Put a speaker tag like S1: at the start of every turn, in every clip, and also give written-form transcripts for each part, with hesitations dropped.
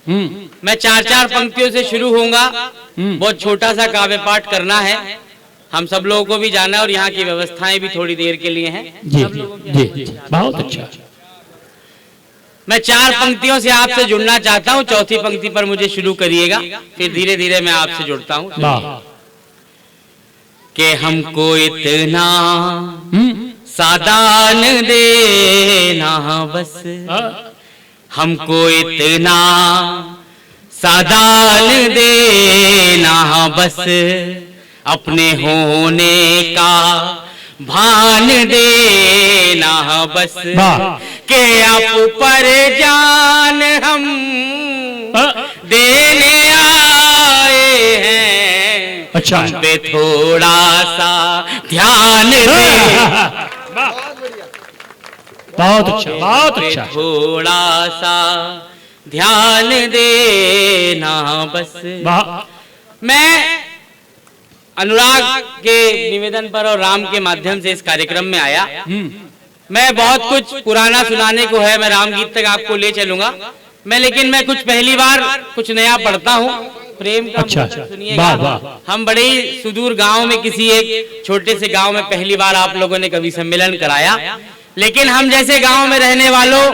S1: मैं 4-4 पंक्तियों से शुरू होऊंगा। बहुत छोटा सा काव्य पाठ करना है, हम सब लोगों को भी जाना है और यहाँ की व्यवस्थाएं भी थोड़ी देर के लिए हैं।
S2: जी जी, बहुत अच्छा।
S1: मैं 4 पंक्तियों से आपसे जुड़ना चाहता हूँ, चौथी पंक्ति पर मुझे शुरू करिएगा, फिर धीरे धीरे मैं आपसे जुड़ता हूँ। कि हमको इतना सादान देना बस, हमको इतना सादान देना बस, अपने होने का भान देना बस, के आप पर जान हम देने आए हैं।
S2: अच्छा,
S1: हम पे थोड़ा सा ध्यान दे।
S2: बहुत अच्छा, बहुत अच्छा।
S1: थोड़ा सा ध्यान देना बस। मैं अनुराग के निवेदन पर और राम के माध्यम से इस कार्यक्रम में आया। मैं बहुत कुछ पुराना सुनाने को है, मैं राम गीत तक आपको ले चलूंगा मैं, लेकिन मैं कुछ पहली बार कुछ नया पढ़ता हूँ। प्रेम का
S2: अच्छा,
S1: सुनिएगा। हम बड़े ही सुदूर गांव में, किसी एक छोटे से गांव में पहली बार आप लोगों ने कवि सम्मेलन कराया, लेकिन हम जैसे गांव में रहने वालों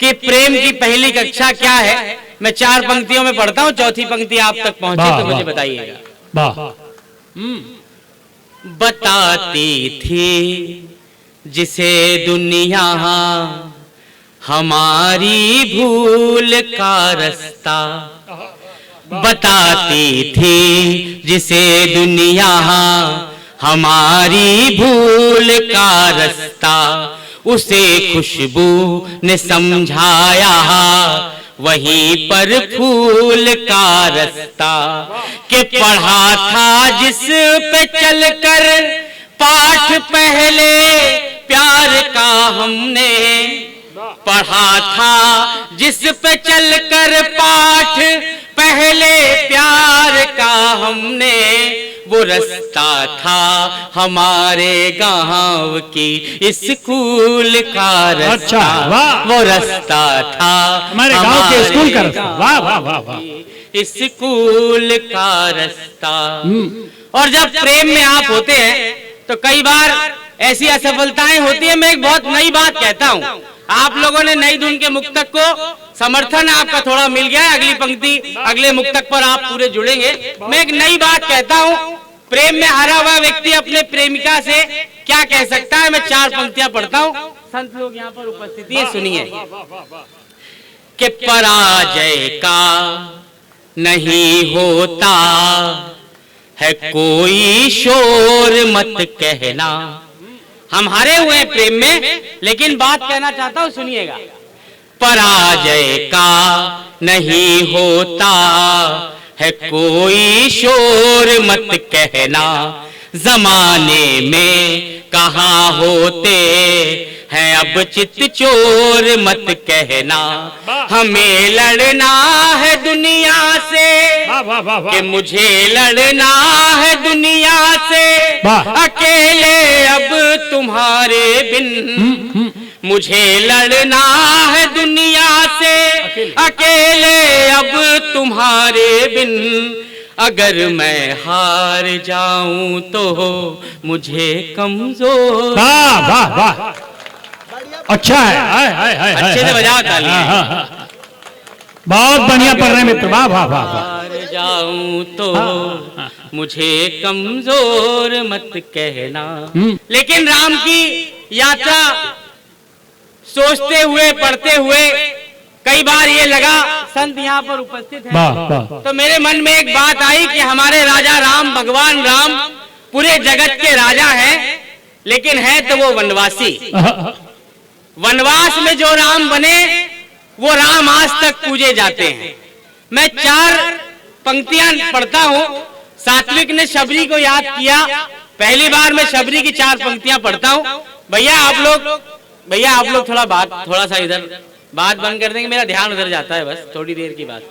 S1: के प्रेम की पहली कक्षा क्या है, मैं 4 पंक्तियों में पढ़ता हूँ, चौथी पंक्ति आप तक पहुंचे तो मुझे बताइएगा। बताती थी जिसे दुनिया हमारी भूल का रास्ता, बताती थी जिसे दुनिया हमारी भूल का रास्ता, उसे खुशबू ने समझाया वहीं पर फूल का रास्ता, के पढ़ा था जिस पे चलकर पाठ पहले प्यार का हमने, पढ़ा था जिस पे चलकर पाठ पहले प्यार का हमने, वो रास्ता था हमारे गांव की स्कूल का रास्ता।
S2: अच्छा,
S1: वो रास्ता था
S2: हमारे गांव के स्कूल का रास्ता। वाह वाह वाह वाह,
S1: स्कूल का रास्ता। और जब प्रेम में आप होते हैं तो कई बार ऐसी असफलताएं होती है। मैं एक बहुत नई बात कहता हूँ, आप लोगों ने नई धुन के मुक्तक को समर्थन आपका थोड़ा मिल गया है, अगली पंक्ति अगले मुक्तक पर आप पूरे जुड़ेंगे। मैं एक नई बात कहता हूँ, प्रेम में हारा हुआ व्यक्ति अपने प्रेमिका से क्या कह सकता है। मैं 4 पंक्तियां पढ़ता हूँ, संत लोग यहाँ पर उपस्थित है, सुनिए। कि पराजय का नहीं होता है कोई शोर मत कहना। हम हारे हुए हैं प्रेम में, लेकिन बात कहना चाहता हूं, सुनिएगा। पराजय का नहीं होता है कोई शोर मत कहना, जमाने में कहाँ होते हैं अब चित चोर मत कहना। हमें लड़ना है दुनिया से, कि मुझे लड़ना है दुनिया से, अकेले अब तुम्हारे बिन, मुझे लड़ना है दुनिया से, अकेले अब तुम्हारे बिन, अगर मैं हार जाऊं तो मुझे कमजोर।
S2: वाह वाह वाह, अच्छा है,
S1: अच्छे से बजाओ ताली।
S2: बहुत बढ़िया पढ़ रहे हैं मित्र, वाह वाह वाह।
S1: हार जाऊं तो मुझे कमजोर मत कहना। लेकिन राम की यात्रा सोचते हुए पढ़ते हुए कई बार ये लगा, संत यहाँ पर उपस्थित हैं, तो मेरे मन में एक बात आई कि हमारे राजा राम, भगवान राम पूरे जगत के राजा हैं, लेकिन है तो वो वनवासी। वनवास में जो राम बने वो राम आज तक पूजे जाते हैं। मैं 4 पंक्तियां पढ़ता हूं। सात्विक ने शबरी को याद किया, पहली बार मैं शबरी की 4 पंक्तियां पढ़ता हूं। भैया आप लोग थोड़ा सा इधर बात बंद कर देंगे, मेरा ध्यान उधर जाता है, बस थोड़ी देर की बात।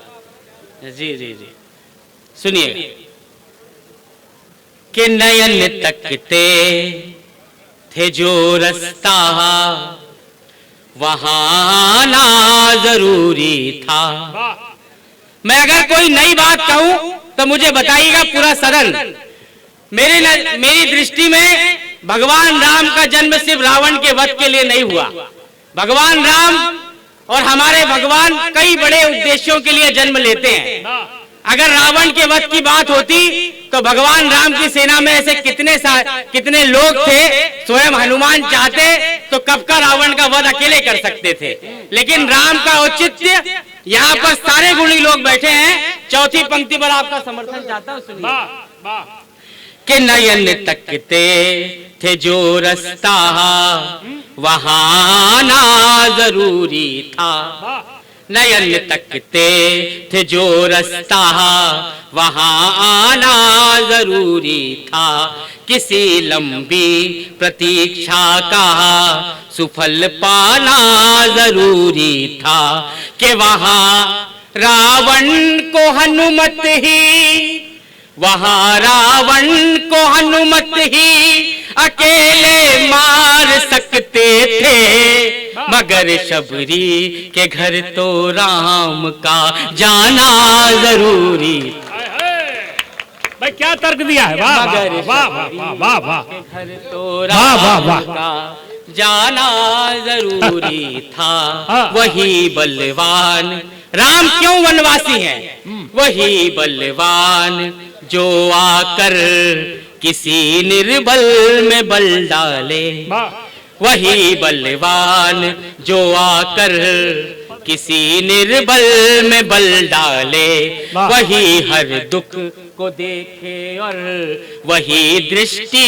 S1: जी जी जी, सुनिए। कि नयन तकते थे जो रास्ता वहां आना जरूरी था, मैं अगर कोई नई बात कहूं तो मुझे बताइएगा पूरा सदन। मेरी दृष्टि में भगवान राम का जन्म सिर्फ रावण के वध के लिए नहीं हुआ। भगवान राम और हमारे भगवान कई बड़े उद्देश्यों के लिए जन्म लेते हैं। अगर रावण के वध की बात होती तो भगवान राम की सेना में ऐसे कितने लोग थे, स्वयं हनुमान चाहते तो कब का रावण का वध अकेले कर सकते थे। लेकिन राम का औचित्य, यहाँ पर सारे गुणी लोग बैठे हैं। चौथी पंक्ति पर आपका समर्थन चाहता हूँ, सुनिए। कि नयन तकते थे जो रास्ता वहां आना जरूरी था। नयन तकते थे जो रास्ता वहां आना जरूरी था। किसी लंबी प्रतीक्षा का सुफल पाना जरूरी था। कि वहां रावण को हनुमत ही, वहां रावण को हनुमत ही अकेले मार सकते थे। मगर शबरी के घर तो राम का जाना जरूरी।
S2: भाई क्या तर्क दिया है, वाह वाह वाह वाह वाह वाह।
S1: घर तो राम का जाना जरूरी था। वही बलवान, राम क्यों वनवासी हैं? वही बलवान जो आकर किसी निर्बल में बल डाले। वही बलवान जो आकर किसी निर्बल में बल डाले। वही हर दुख को देखे और वही दृष्टि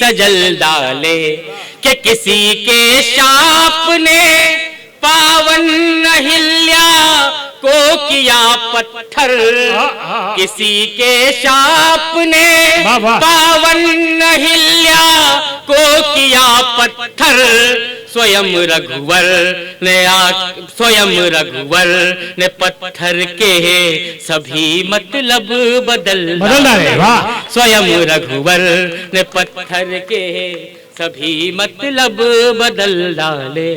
S1: सजल डाले। कि किसी के शाप ने पावन अहिल्या को किया पत्थर। किसी के शाप ने पावन अहिल्या को किया पत्थर। स्वयं रघुवर ने पत्थर के सभी मतलब बदल डाले। स्वयं रघुवर ने पत्थर के सभी मतलब बदल डाले।